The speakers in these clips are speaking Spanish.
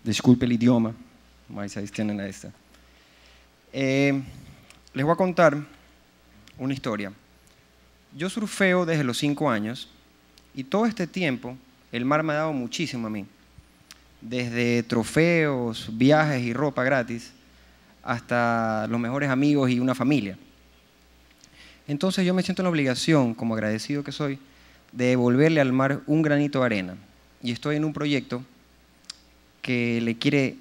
Disculpe el idioma, mas ahí tienen esta. Les voy a contar una historia. Yo surfeo desde los 5 años y todo este tiempo el mar me ha dado muchísimo a mí. Desde trofeos, viajes y ropa gratis, hasta los mejores amigos y una familia. Entonces yo me siento en la obligación, como agradecido que soy, de devolverle al mar un granito de arena. Y estoy en un proyecto que le quiere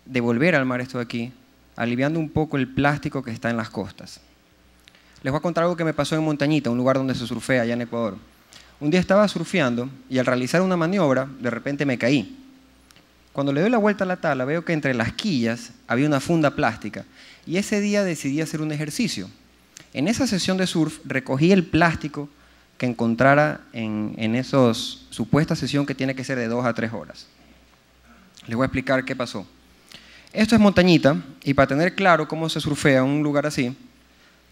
devolver al mar esto de aquí, aliviando un poco el plástico que está en las costas. Les voy a contar algo que me pasó en Montañita, un lugar donde se surfea allá en Ecuador. Un día estaba surfeando y al realizar una maniobra, de repente me caí. Cuando le doy la vuelta a la tabla, veo que entre las quillas había una funda plástica y ese día decidí hacer un ejercicio. En esa sesión de surf recogí el plástico que encontrara en esa supuesta sesión que tiene que ser de 2 a 3 horas. Les voy a explicar qué pasó. Esto es Montañita y para tener claro cómo se surfea en un lugar así,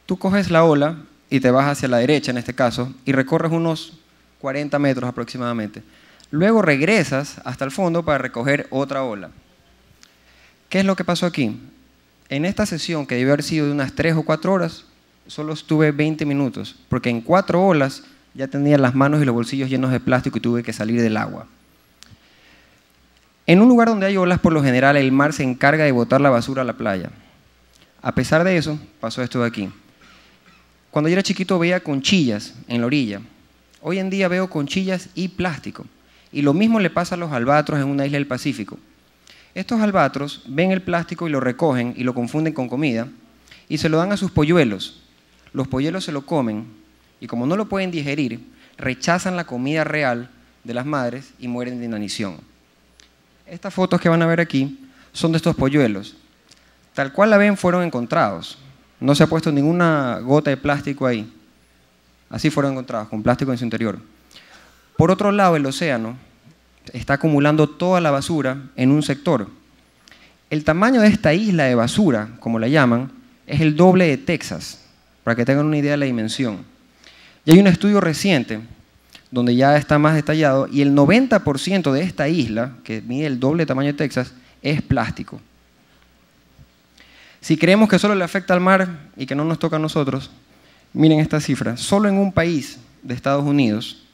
tú coges la ola y te vas hacia la derecha en este caso y recorres unos 40 metros aproximadamente. Luego regresas hasta el fondo para recoger otra ola. ¿Qué es lo que pasó aquí? En esta sesión, que debió haber sido de unas 3 o 4 horas, solo estuve 20 minutos, porque en 4 olas ya tenía las manos y los bolsillos llenos de plástico y tuve que salir del agua. En un lugar donde hay olas, por lo general, el mar se encarga de botar la basura a la playa. A pesar de eso, pasó esto de aquí. Cuando yo era chiquito veía conchillas en la orilla. Hoy en día veo conchillas y plástico. Y lo mismo le pasa a los albatros en una isla del Pacífico. Estos albatros ven el plástico y lo recogen y lo confunden con comida y se lo dan a sus polluelos. Los polluelos se lo comen y como no lo pueden digerir, rechazan la comida real de las madres y mueren de inanición. Estas fotos que van a ver aquí son de estos polluelos. Tal cual la ven, fueron encontrados. No se ha puesto ninguna gota de plástico ahí. Así fueron encontrados, con plástico en su interior. Por otro lado, el océano está acumulando toda la basura en un sector. El tamaño de esta isla de basura, como la llaman, es el doble de Texas, para que tengan una idea de la dimensión. Y hay un estudio reciente donde ya está más detallado, y el 90% de esta isla, que mide el doble de tamaño de Texas, es plástico. Si creemos que solo le afecta al mar y que no nos toca a nosotros, miren esta cifra. Solo en un país de Estados Unidos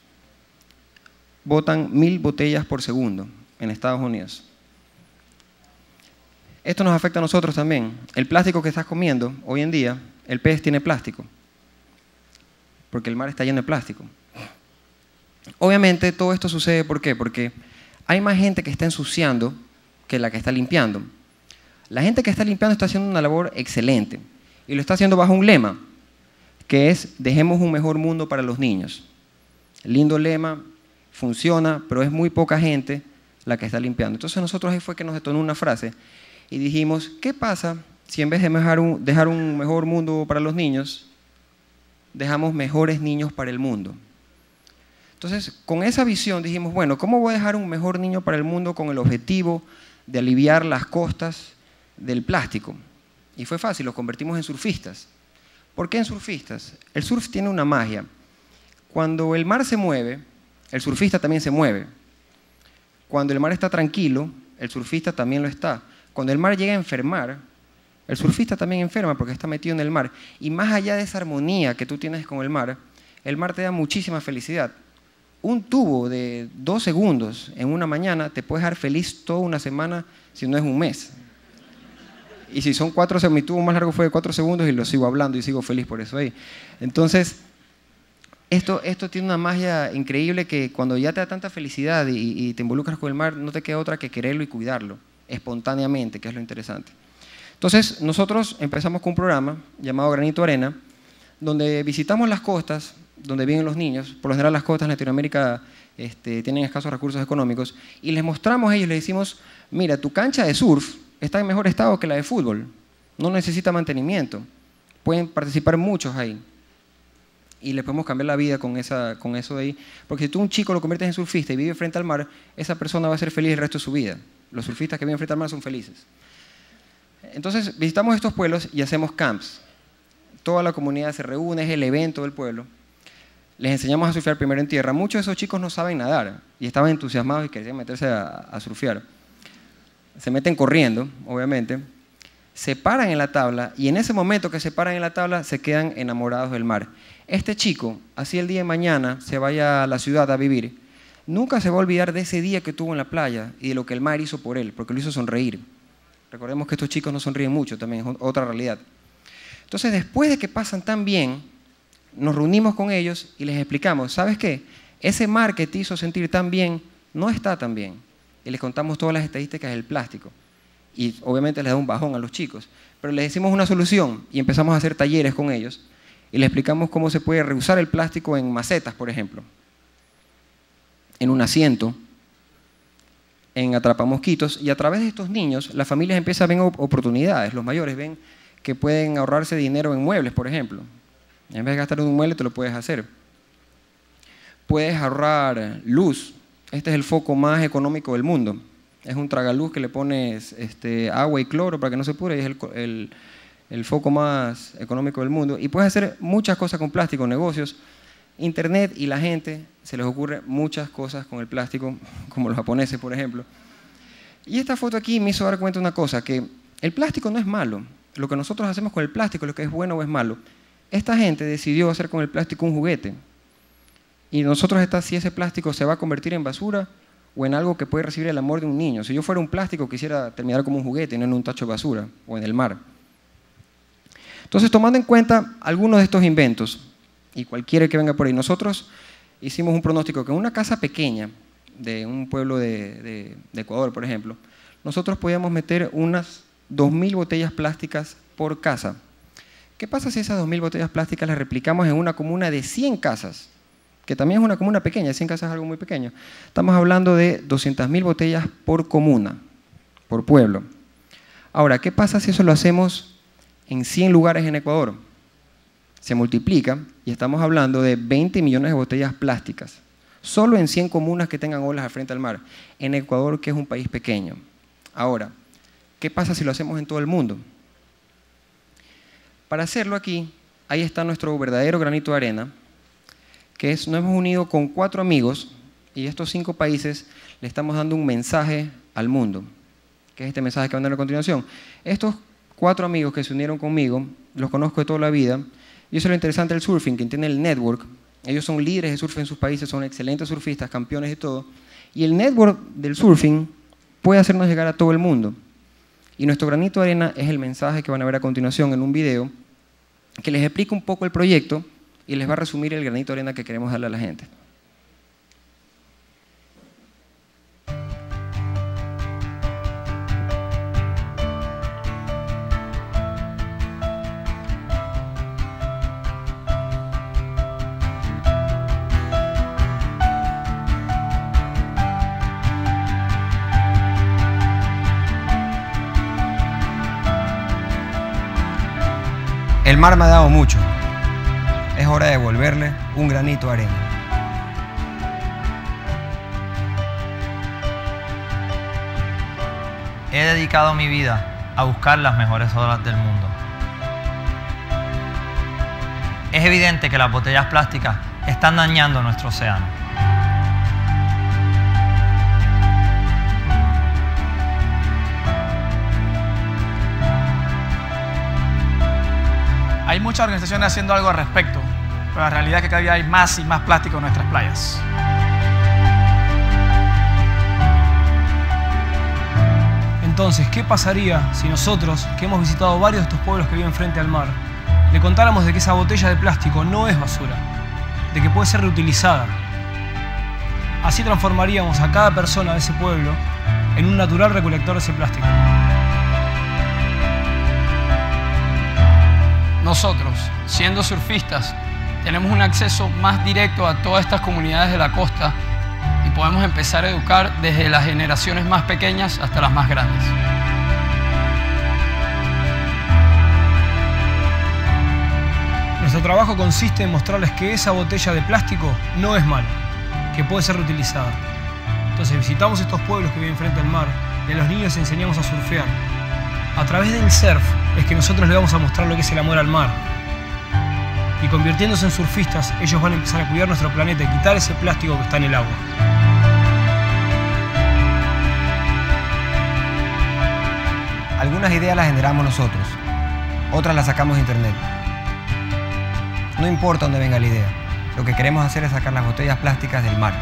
botan 1000 botellas por segundo en Estados Unidos. Esto nos afecta a nosotros también. El plástico que estás comiendo, hoy en día, el pez tiene plástico, porque el mar está lleno de plástico. Obviamente todo esto sucede, ¿por qué? Porque hay más gente que está ensuciando que la que está limpiando. La gente que está limpiando está haciendo una labor excelente y lo está haciendo bajo un lema, que es dejemos un mejor mundo para los niños. Lindo lema, funciona, pero es muy poca gente la que está limpiando. Entonces nosotros ahí fue que nos detonó una frase y dijimos, ¿qué pasa si en vez de dejar un mejor mundo para los niños, dejamos mejores niños para el mundo? Entonces, con esa visión dijimos, bueno, ¿cómo voy a dejar un mejor niño para el mundo con el objetivo de aliviar las costas del plástico? Y fue fácil, los convertimos en surfistas. ¿Por qué en surfistas? El surf tiene una magia. Cuando el mar se mueve, el surfista también se mueve. Cuando el mar está tranquilo, el surfista también lo está. Cuando el mar llega a enfermar, el surfista también enferma porque está metido en el mar. Y más allá de esa armonía que tú tienes con el mar te da muchísima felicidad. Un tubo de 2 segundos en una mañana te puede dejar feliz toda una semana, si no es un mes. Y si son 4 segundos, mi tubo más largo fue de 4 segundos y lo sigo hablando y sigo feliz por eso ahí. Entonces, esto tiene una magia increíble que cuando ya te da tanta felicidad y te involucras con el mar, no te queda otra que quererlo y cuidarlo, espontáneamente, que es lo interesante. Entonces, nosotros empezamos con un programa llamado Granito de Arena, donde visitamos las costas, donde viven los niños. Por lo general las costas en Latinoamérica tienen escasos recursos económicos, y les mostramos a ellos, les decimos, mira, tu cancha de surf está en mejor estado que la de fútbol, no necesita mantenimiento, pueden participar muchos ahí. Y les podemos cambiar la vida con eso de ahí, porque si tú un chico lo conviertes en surfista y vive frente al mar, esa persona va a ser feliz el resto de su vida. Los surfistas que viven frente al mar son felices. Entonces visitamos estos pueblos y hacemos camps. Toda la comunidad se reúne, es el evento del pueblo. Les enseñamos a surfear primero en tierra. Muchos de esos chicos no saben nadar y estaban entusiasmados y querían meterse a surfear. se meten corriendo, obviamente, se paran en la tabla y en ese momento que se paran en la tabla se quedan enamorados del mar. Este chico, así el día de mañana se vaya a la ciudad a vivir, nunca se va a olvidar de ese día que tuvo en la playa y de lo que el mar hizo por él, porque lo hizo sonreír. Recordemos que estos chicos no sonríen mucho, también es otra realidad. Entonces, después de que pasan tan bien, nos reunimos con ellos y les explicamos, ¿sabes qué? Ese mar que te hizo sentir tan bien no está tan bien. Y les contamos todas las estadísticas del plástico. Y obviamente les da un bajón a los chicos. Pero les decimos una solución y empezamos a hacer talleres con ellos. Y les explicamos cómo se puede reusar el plástico en macetas, por ejemplo. En un asiento. En atrapamosquitos. Y a través de estos niños, las familias empiezan a ver oportunidades. Los mayores ven que pueden ahorrarse dinero en muebles, por ejemplo. En vez de gastar en un mueble, te lo puedes hacer. Puedes ahorrar luz. Este es el foco más económico del mundo. Es un tragaluz que le pones agua y cloro para que no se pudra y es el foco más económico del mundo. Y puedes hacer muchas cosas con plástico, negocios, internet y la gente, se les ocurre muchas cosas con el plástico, como los japoneses, por ejemplo. Y esta foto aquí me hizo dar cuenta de una cosa, que el plástico no es malo. Lo que nosotros hacemos con el plástico, lo que es bueno o es malo. Esta gente decidió hacer con el plástico un juguete. Y nosotros está si ese plástico se va a convertir en basura o en algo que puede recibir el amor de un niño. Si yo fuera un plástico, quisiera terminar como un juguete, no en un tacho de basura o en el mar. Entonces, tomando en cuenta algunos de estos inventos, y cualquiera que venga por ahí, nosotros hicimos un pronóstico que en una casa pequeña de un pueblo de Ecuador, por ejemplo, nosotros podíamos meter unas 2.000 botellas plásticas por casa. ¿Qué pasa si esas 2.000 botellas plásticas las replicamos en una comuna de 100 casas? Que también es una comuna pequeña, 100 casas es algo muy pequeño. Estamos hablando de 200.000 botellas por comuna, por pueblo. Ahora, ¿qué pasa si eso lo hacemos en 100 lugares en Ecuador? Se multiplica y estamos hablando de 20 millones de botellas plásticas, solo en 100 comunas que tengan olas al frente al mar, en Ecuador, que es un país pequeño. Ahora, ¿qué pasa si lo hacemos en todo el mundo? Para hacerlo aquí, ahí está nuestro verdadero granito de arena, que es, nos hemos unido con 4 amigos y estos 5 países le estamos dando un mensaje al mundo, que es este mensaje que van a dar a continuación. Estos 4 amigos que se unieron conmigo, los conozco de toda la vida, y eso es lo interesante del surfing, que tiene el network. Ellos son líderes de surf en sus países, son excelentes surfistas, campeones y todo, y el network del surfing puede hacernos llegar a todo el mundo. Y nuestro granito de arena es el mensaje que van a ver a continuación en un video que les explica un poco el proyecto y les va a resumir el granito de arena que queremos darle a la gente. El mar me ha dado mucho. Es hora de devolverle un granito de arena. He dedicado mi vida a buscar las mejores olas del mundo. Es evidente que las botellas plásticas están dañando nuestro océano. Hay muchas organizaciones haciendo algo al respecto, pero la realidad es que cada día hay más y más plástico en nuestras playas. Entonces, ¿qué pasaría si nosotros, que hemos visitado varios de estos pueblos que viven frente al mar, le contáramos de que esa botella de plástico no es basura, de que puede ser reutilizada? Así transformaríamos a cada persona de ese pueblo en un natural recolector de ese plástico. Nosotros, siendo surfistas, tenemos un acceso más directo a todas estas comunidades de la costa y podemos empezar a educar desde las generaciones más pequeñas hasta las más grandes. Nuestro trabajo consiste en mostrarles que esa botella de plástico no es mala, que puede ser reutilizada. Entonces visitamos estos pueblos que viven frente al mar y a los niños les enseñamos a surfear. A través del surf es que nosotros les vamos a mostrar lo que es el amor al mar. Y convirtiéndose en surfistas, ellos van a empezar a cuidar nuestro planeta y quitar ese plástico que está en el agua. Algunas ideas las generamos nosotros, otras las sacamos de internet. No importa dónde venga la idea, lo que queremos hacer es sacar las botellas plásticas del mar.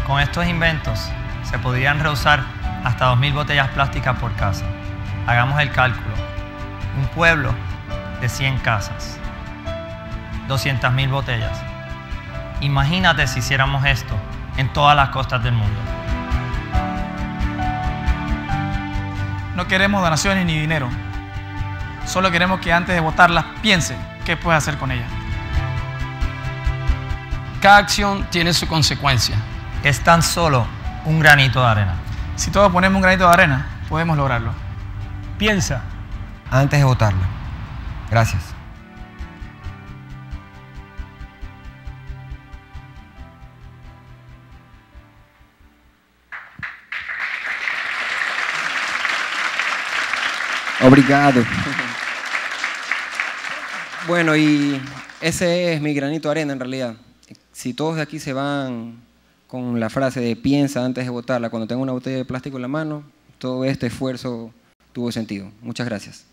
Con estos inventos se podrían reusar hasta 2000 botellas plásticas por casa. Hagamos el cálculo. Un pueblo de 100 casas, 200.000 botellas. Imagínate si hiciéramos esto en todas las costas del mundo. No queremos donaciones ni dinero. Solo queremos que antes de botarlas piense qué puede hacer con ellas. Cada acción tiene su consecuencia. Es tan solo un granito de arena. Si todos ponemos un granito de arena, podemos lograrlo. Piensa. Antes de botarla. Gracias. Obrigado. Bueno, y ese es mi granito de arena en realidad. Si todos de aquí se van con la frase de piensa antes de botarla, cuando tengo una botella de plástico en la mano, todo este esfuerzo tuvo sentido. Muchas gracias.